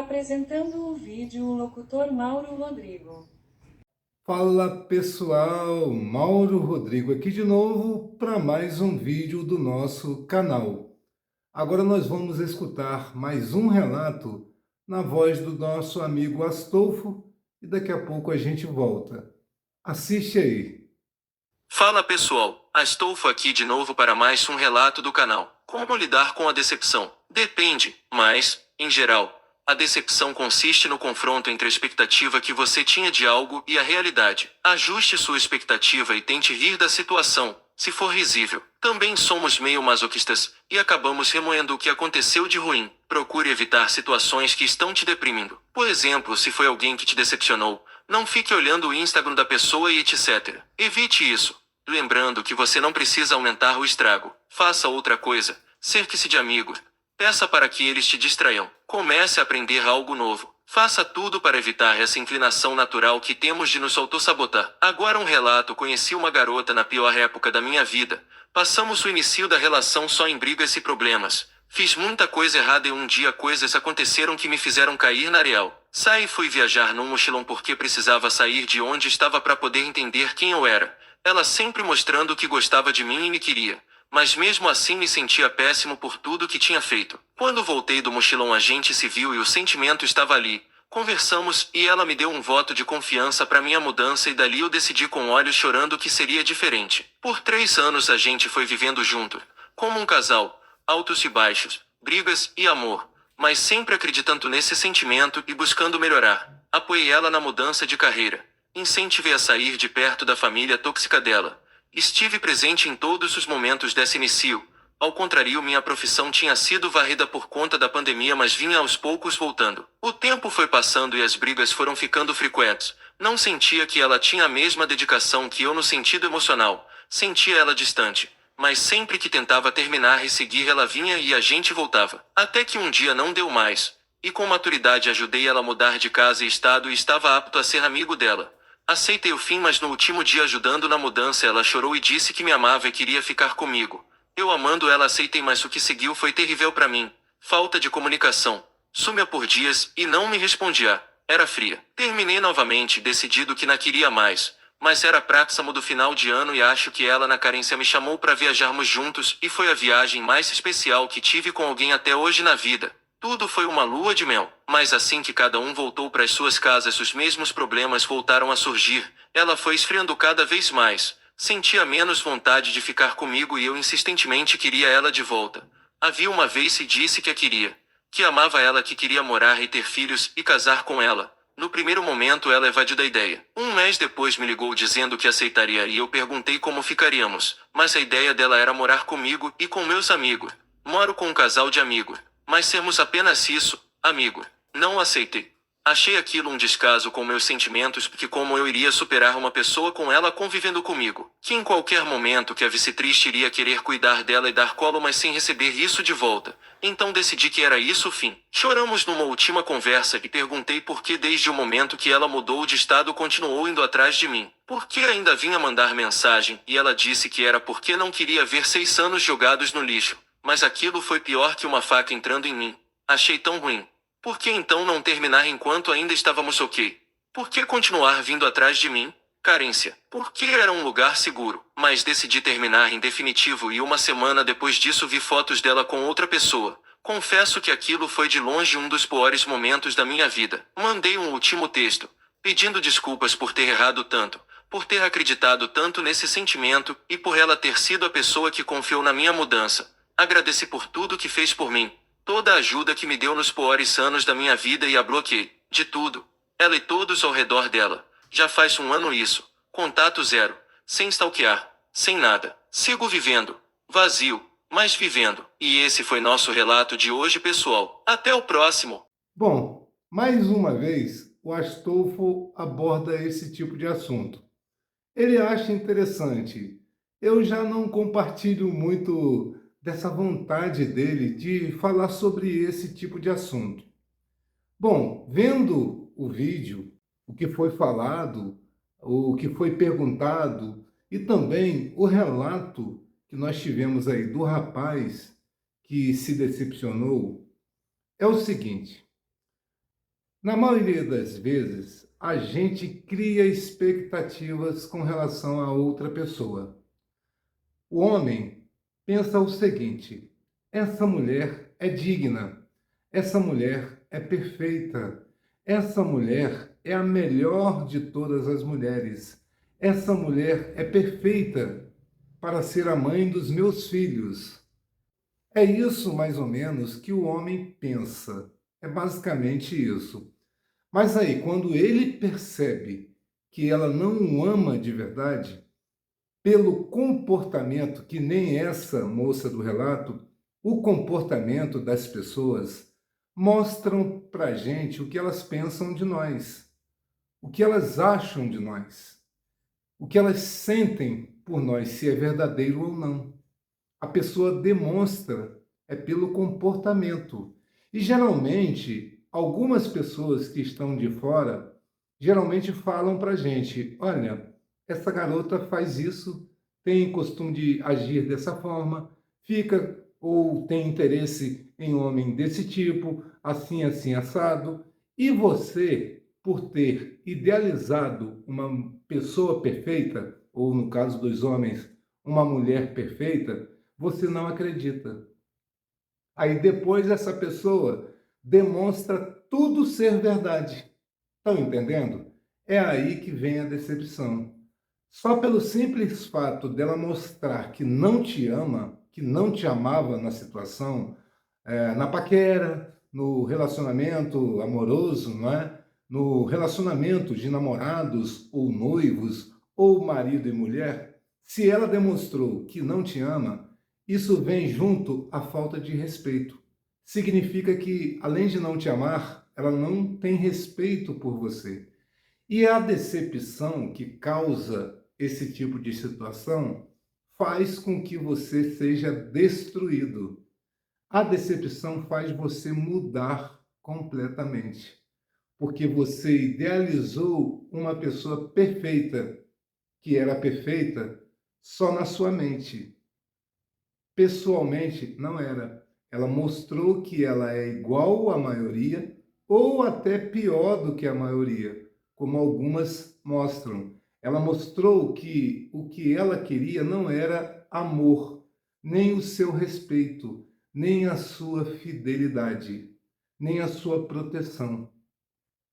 Apresentando o vídeo, o locutor Mauro Rodrigo. Fala pessoal, Mauro Rodrigo aqui de novo para mais um vídeo do nosso canal. Agora nós vamos escutar mais um relato na voz do nosso amigo Astolfo e daqui a pouco a gente volta. Assiste aí. Fala pessoal, Astolfo aqui de novo para mais um relato do canal. Como lidar com a decepção? Depende, mas, em geral, a decepção consiste no confronto entre a expectativa que você tinha de algo e a realidade. Ajuste sua expectativa e tente rir da situação, se for risível. Também somos meio masoquistas, e acabamos remoendo o que aconteceu de ruim. Procure evitar situações que estão te deprimindo. Por exemplo, se foi alguém que te decepcionou, não fique olhando o Instagram da pessoa e etc. Evite isso. Lembrando que você não precisa aumentar o estrago. Faça outra coisa. Cerque-se de amigos. Peça para que eles te distraiam. Comece a aprender algo novo. Faça tudo para evitar essa inclinação natural que temos de nos autossabotar. Agora um relato: conheci uma garota na pior época da minha vida. Passamos o início da relação só em brigas e problemas. Fiz muita coisa errada e um dia coisas aconteceram que me fizeram cair na real. Saí e fui viajar num mochilão porque precisava sair de onde estava para poder entender quem eu era. Ela sempre mostrando que gostava de mim e me queria. Mas mesmo assim me sentia péssimo por tudo que tinha feito. Quando voltei do mochilão a gente se viu e o sentimento estava ali. Conversamos e ela me deu um voto de confiança para minha mudança e dali eu decidi com olhos chorando que seria diferente. Por 3 anos a gente foi vivendo junto, como um casal, altos e baixos, brigas e amor, mas sempre acreditando nesse sentimento e buscando melhorar. Apoiei ela na mudança de carreira. Incentivei a sair de perto da família tóxica dela. Estive presente em todos os momentos desse início. Ao contrário, minha profissão tinha sido varrida por conta da pandemia, mas vinha aos poucos voltando. O tempo foi passando e as brigas foram ficando frequentes. Não sentia que ela tinha a mesma dedicação que eu no sentido emocional. Sentia ela distante. Mas sempre que tentava terminar e seguir, ela vinha e a gente voltava. Até que um dia não deu mais. E com maturidade ajudei ela a mudar de casa e estado e estava apto a ser amigo dela. Aceitei o fim, mas no último dia ajudando na mudança ela chorou e disse que me amava e queria ficar comigo. Eu amando ela aceitei, mas o que seguiu foi terrível pra mim. Falta de comunicação. Sumia por dias e não me respondia. Era fria. Terminei novamente, decidido que não queria mais. Mas era próximo do final de ano e acho que ela na carência me chamou para viajarmos juntos e foi a viagem mais especial que tive com alguém até hoje na vida. Tudo foi uma lua de mel, mas assim que cada um voltou para as suas casas os mesmos problemas voltaram a surgir. Ela foi esfriando cada vez mais. Sentia menos vontade de ficar comigo e eu insistentemente queria ela de volta. Havia uma vez se disse que a queria. Que amava ela, que queria morar e ter filhos e casar com ela. No primeiro momento ela evadiu da ideia. Um mês depois me ligou dizendo que aceitaria e eu perguntei como ficaríamos. Mas a ideia dela era morar comigo e com meus amigos. Moro com um casal de amigos. Mas sermos apenas isso, amigo. Não aceitei. Achei aquilo um descaso com meus sentimentos, porque como eu iria superar uma pessoa com ela convivendo comigo, que em qualquer momento que a visse triste iria querer cuidar dela e dar colo, mas sem receber isso de volta. Então decidi que era isso o fim. Choramos numa última conversa e perguntei por que desde o momento que ela mudou de estado continuou indo atrás de mim. Por que ainda vinha mandar mensagem, e ela disse que era porque não queria ver 6 anos jogados no lixo. Mas aquilo foi pior que uma faca entrando em mim. Achei tão ruim. Por que então não terminar enquanto ainda estávamos ok? Por que continuar vindo atrás de mim? Carência. Por que era um lugar seguro? Mas decidi terminar em definitivo e uma semana depois disso vi fotos dela com outra pessoa. Confesso que aquilo foi de longe um dos piores momentos da minha vida. Mandei um último texto, pedindo desculpas por ter errado tanto, por ter acreditado tanto nesse sentimento e por ela ter sido a pessoa que confiou na minha mudança. Agradeci por tudo que fez por mim, toda a ajuda que me deu nos piores anos da minha vida e a bloqueei, de tudo. Ela e todos ao redor dela. Já faz um ano isso. Contato zero. Sem stalkear. Sem nada. Sigo vivendo. Vazio. Mas vivendo. E esse foi nosso relato de hoje, pessoal. Até o próximo. Bom, mais uma vez o Astolfo aborda esse tipo de assunto. Ele acha interessante. Eu já não compartilho muito dessa vontade dele de falar sobre esse tipo de assunto. Bom, vendo o vídeo, o que foi falado, o que foi perguntado e também o relato que nós tivemos aí do rapaz que se decepcionou, é o seguinte: Na maioria das vezes, a gente cria expectativas com relação a outra pessoa. O homem pensa o seguinte: essa mulher é digna, essa mulher é perfeita, essa mulher é a melhor de todas as mulheres, essa mulher é perfeita para ser a mãe dos meus filhos. É isso mais ou menos que o homem pensa. É basicamente isso. Mas aí, quando ele percebe que ela não o ama de verdade, pelo comportamento, que nem essa moça do relato, o comportamento das pessoas mostram para gente o que elas pensam de nós, o que elas acham de nós, o que elas sentem por nós, se é verdadeiro ou não. A pessoa demonstra é pelo comportamento. E geralmente, algumas pessoas que estão de fora, geralmente falam para a gente: olha, essa garota faz isso, tem costume de agir dessa forma, fica ou tem interesse em homem desse tipo, assim, assim, assado. E você, por ter idealizado uma pessoa perfeita, ou no caso dos homens, uma mulher perfeita, você não acredita. Aí depois essa pessoa demonstra tudo ser verdade. Estão entendendo? É aí que vem a decepção. Só pelo simples fato dela mostrar que não te ama, que não te amava na situação, na paquera, no relacionamento amoroso, não é? No relacionamento de namorados ou noivos, ou marido e mulher, se ela demonstrou que não te ama, isso vem junto à falta de respeito. Significa que, além de não te amar, ela não tem respeito por você. E a decepção que causa esse tipo de situação faz com que você seja destruído. A decepção faz você mudar completamente, porque você idealizou uma pessoa perfeita, que era perfeita só na sua mente. Pessoalmente, não era. Ela mostrou que ela é igual à maioria ou até pior do que a maioria, como algumas mostram. Ela mostrou que o que ela queria não era amor, nem o seu respeito, nem a sua fidelidade, nem a sua proteção.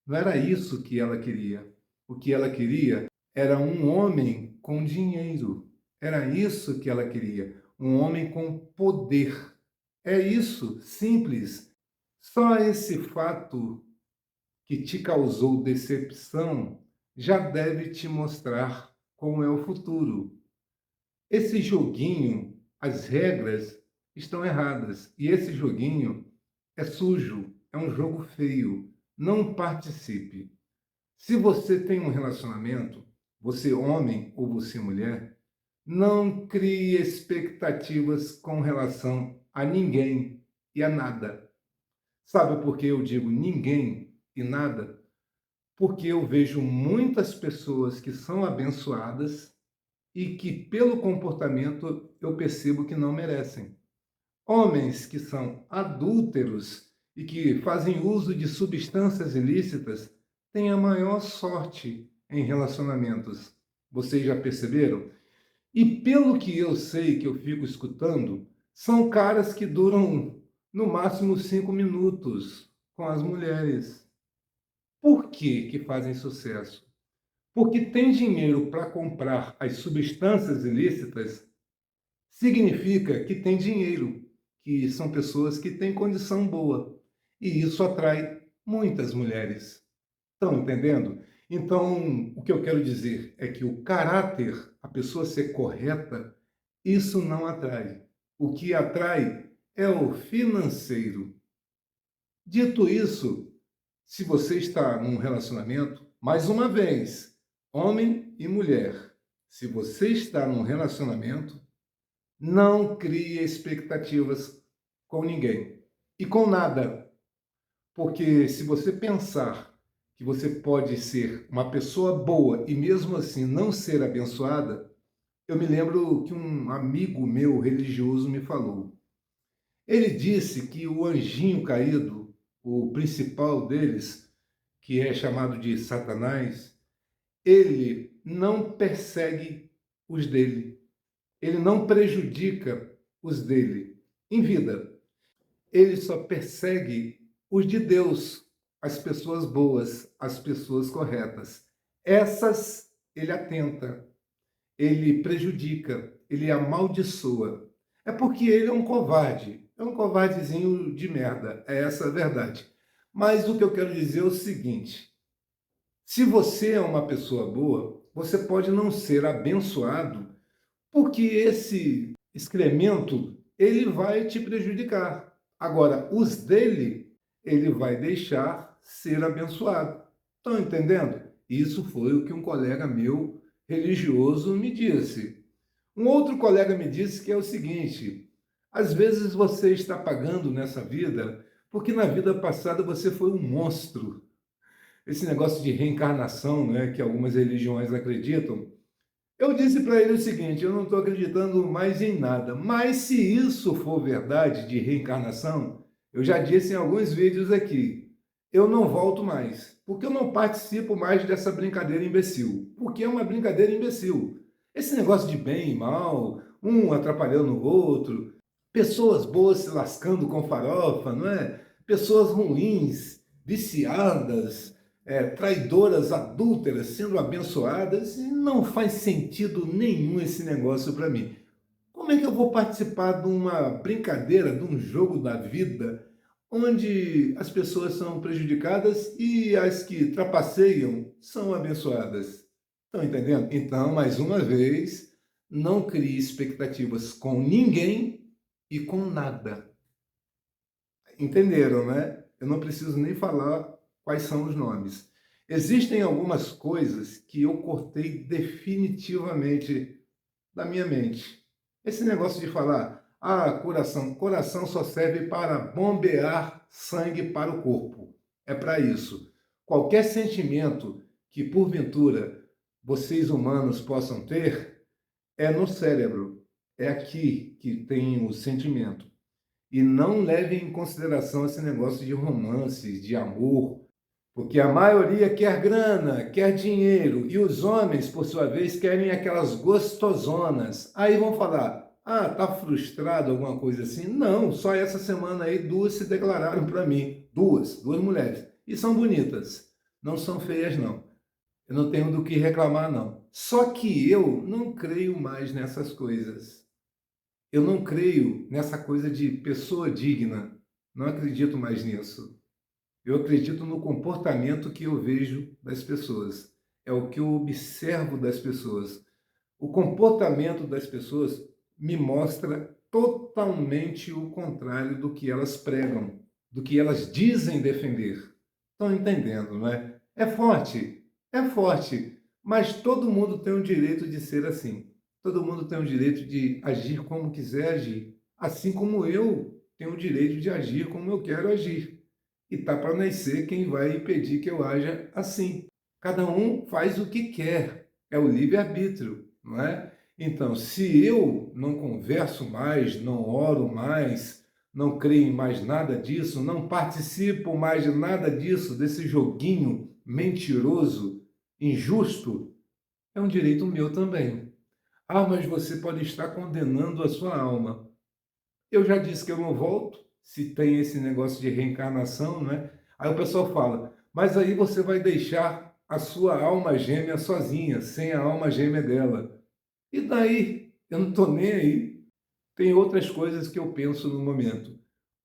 Não era isso que ela queria. O que ela queria era um homem com dinheiro. Era isso que ela queria. Um homem com poder. É isso, simples. Só esse fato que te causou decepção já deve te mostrar como é o futuro. Esse joguinho, as regras estão erradas. E esse joguinho é sujo, é um jogo feio. Não participe. Se você tem um relacionamento, você homem ou você mulher, não crie expectativas com relação a ninguém e a nada. Sabe por que eu digo ninguém e nada? Porque eu vejo muitas pessoas que são abençoadas e que, pelo comportamento, eu percebo que não merecem. Homens que são adúlteros e que fazem uso de substâncias ilícitas têm a maior sorte em relacionamentos. Vocês já perceberam? E pelo que eu sei, que eu fico escutando, são caras que duram no máximo 5 minutos com as mulheres. Por que fazem sucesso? Porque tem dinheiro para comprar as substâncias ilícitas, significa que tem dinheiro, que são pessoas que têm condição boa. E isso atrai muitas mulheres. Estão entendendo? Então, o que eu quero dizer é que o caráter, a pessoa ser correta, isso não atrai. O que atrai é o financeiro. Dito isso, se você está num relacionamento, mais uma vez, homem e mulher, se você está num relacionamento, não crie expectativas com ninguém e com nada. Porque se você pensar que você pode ser uma pessoa boa e mesmo assim não ser abençoada, eu me lembro que um amigo meu religioso me falou. Ele disse que o anjinho caído, o principal deles, que é chamado de Satanás, ele não persegue os dele, ele não prejudica os dele em vida. Ele só persegue os de Deus, as pessoas boas, as pessoas corretas. Essas ele atenta, ele prejudica, ele amaldiçoa. É porque ele é um covardezinho de merda, é essa a verdade. Mas o que eu quero dizer é o seguinte: se você é uma pessoa boa, você pode não ser abençoado, porque esse excremento ele vai te prejudicar. Agora, os dele, ele vai deixar ser abençoado. Estão entendendo? Isso foi o que um colega meu religioso me disse. Um outro colega me disse que é o seguinte: às vezes você está pagando nessa vida porque na vida passada você foi um monstro. Esse negócio de reencarnação, né, que algumas religiões acreditam. Eu disse para ele o seguinte: eu não estou acreditando mais em nada, mas se isso for verdade de reencarnação, eu já disse em alguns vídeos aqui, eu não volto mais, porque eu não participo mais dessa brincadeira imbecil, porque é uma brincadeira imbecil. Esse negócio de bem e mal, um atrapalhando o outro, pessoas boas se lascando com farofa, não é? Pessoas ruins, viciadas, traidoras, adúlteras, sendo abençoadas, e não faz sentido nenhum esse negócio para mim. Como é que eu vou participar de uma brincadeira, de um jogo da vida, onde as pessoas são prejudicadas e as que trapaceiam são abençoadas? Estão entendendo? Então, mais uma vez, não crie expectativas com ninguém e com nada. Entenderam, né? Eu não preciso nem falar quais são os nomes. Existem algumas coisas que eu cortei definitivamente da minha mente. Esse negócio de falar, coração só serve para bombear sangue para o corpo. É para isso. Qualquer sentimento que, porventura, vocês humanos possam ter, é no cérebro. É aqui que tem o sentimento. E não levem em consideração esse negócio de romances, de amor, porque a maioria quer grana, quer dinheiro, e os homens, por sua vez, querem aquelas gostosonas. Aí vão falar, tá frustrado, alguma coisa assim? Não, só essa semana aí duas se declararam para mim, duas mulheres, e são bonitas, não são feias não. Eu não tenho do que reclamar não. Só que eu não creio mais nessas coisas. Eu não creio nessa coisa de pessoa digna. Não acredito mais nisso. Eu acredito no comportamento que eu vejo das pessoas. É o que eu observo das pessoas. O comportamento das pessoas me mostra totalmente o contrário do que elas pregam, do que elas dizem defender. Estão entendendo, não é? É forte, mas todo mundo tem o direito de ser assim. Todo mundo tem o direito de agir como quiser agir, assim como eu tenho o direito de agir como eu quero agir. E tá para nascer quem vai impedir que eu haja assim. Cada um faz o que quer, é o livre-arbítrio, não é? Então, se eu não converso mais, não oro mais, não creio em mais nada disso, não participo mais de nada disso, desse joguinho mentiroso, injusto, é um direito meu também. Mas você pode estar condenando a sua alma. Eu já disse que eu não volto, se tem esse negócio de reencarnação, né? Aí o pessoal fala, mas aí você vai deixar a sua alma gêmea sozinha, sem a alma gêmea dela. E daí? Eu não estou nem aí. Tem outras coisas que eu penso no momento,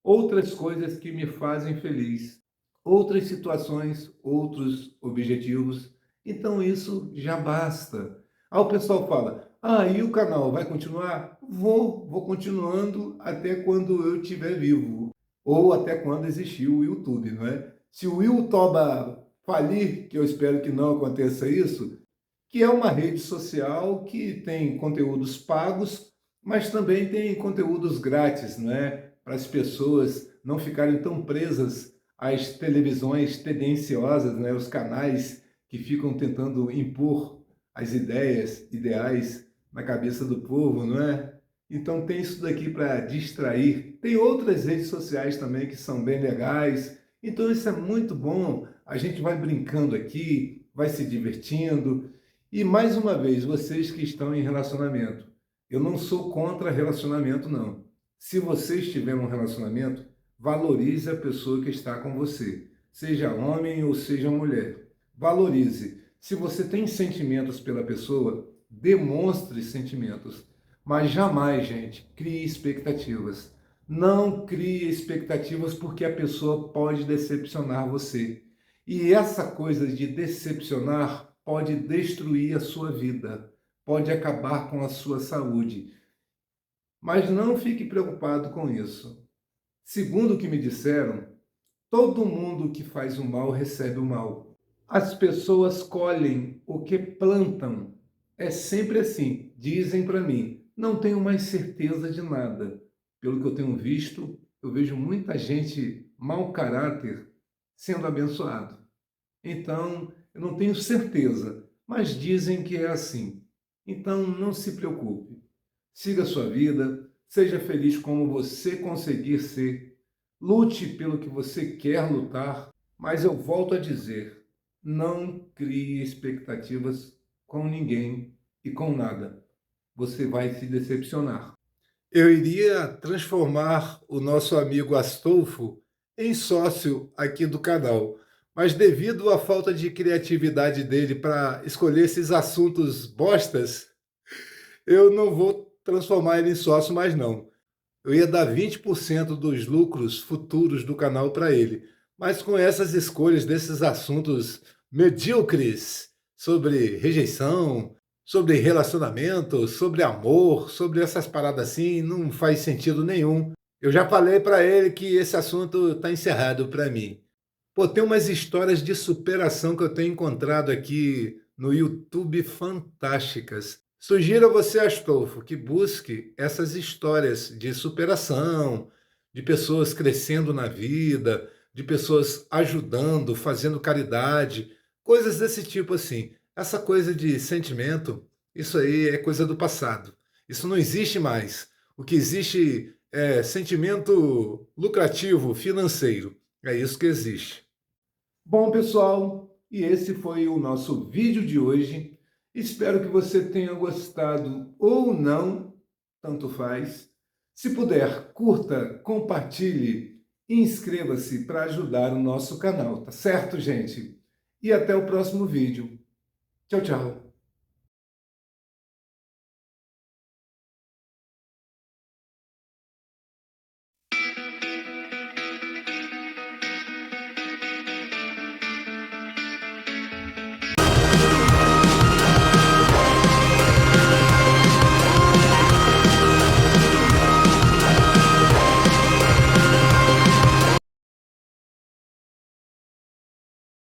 outras coisas que me fazem feliz, outras situações, outros objetivos. Então isso já basta. Aí o pessoal fala, e o canal vai continuar? Vou continuando até quando eu estiver vivo, ou até quando existir o YouTube, não é? Se o YouTuber falir, que eu espero que não aconteça isso, que é uma rede social que tem conteúdos pagos, mas também tem conteúdos grátis, não é? Para as pessoas não ficarem tão presas às televisões tendenciosas, né? Os canais que ficam tentando impor as ideias, ideais na cabeça do povo, não é? Então tem isso daqui para distrair. Tem outras redes sociais também que são bem legais. Então isso é muito bom, a gente vai brincando aqui, vai se divertindo. E mais uma vez, vocês que estão em relacionamento, eu não sou contra relacionamento, não. Se você estiver em um relacionamento, valorize a pessoa que está com você, seja homem ou seja mulher. Valorize. Se você tem sentimentos pela pessoa, demonstre sentimentos. Mas jamais, gente, crie expectativas. Não crie expectativas porque a pessoa pode decepcionar você. E essa coisa de decepcionar pode destruir a sua vida, pode acabar com a sua saúde. Mas não fique preocupado com isso. Segundo o que me disseram, todo mundo que faz o mal recebe o mal. As pessoas colhem o que plantam. É sempre assim, dizem para mim. Não tenho mais certeza de nada. Pelo que eu tenho visto, eu vejo muita gente mau caráter sendo abençoado. Então, eu não tenho certeza, mas dizem que é assim. Então, não se preocupe. Siga a sua vida, seja feliz como você conseguir ser. Lute pelo que você quer lutar, mas eu volto a dizer, não crie expectativas com ninguém e com nada. Você vai se decepcionar. Eu iria transformar o nosso amigo Astolfo em sócio aqui do canal, mas devido à falta de criatividade dele para escolher esses assuntos bostas, eu não vou transformar ele em sócio mais não. Eu ia dar 20% dos lucros futuros do canal para ele, mas com essas escolhas desses assuntos medíocres sobre rejeição, sobre relacionamento, sobre amor, sobre essas paradas assim, não faz sentido nenhum. Eu já falei para ele que esse assunto está encerrado para mim. Pô, tem umas histórias de superação que eu tenho encontrado aqui no YouTube fantásticas. Sugiro a você, Astolfo, que busque essas histórias de superação, de pessoas crescendo na vida, de pessoas ajudando, fazendo caridade, coisas desse tipo assim. Essa coisa de sentimento, isso aí é coisa do passado. Isso não existe mais. O que existe é sentimento lucrativo, financeiro. É isso que existe. Bom, pessoal, e esse foi o nosso vídeo de hoje. Espero que você tenha gostado ou não, tanto faz. Se puder, curta, compartilhe e inscreva-se para ajudar o nosso canal, tá certo, gente? E até o próximo vídeo. Tchau, tchau.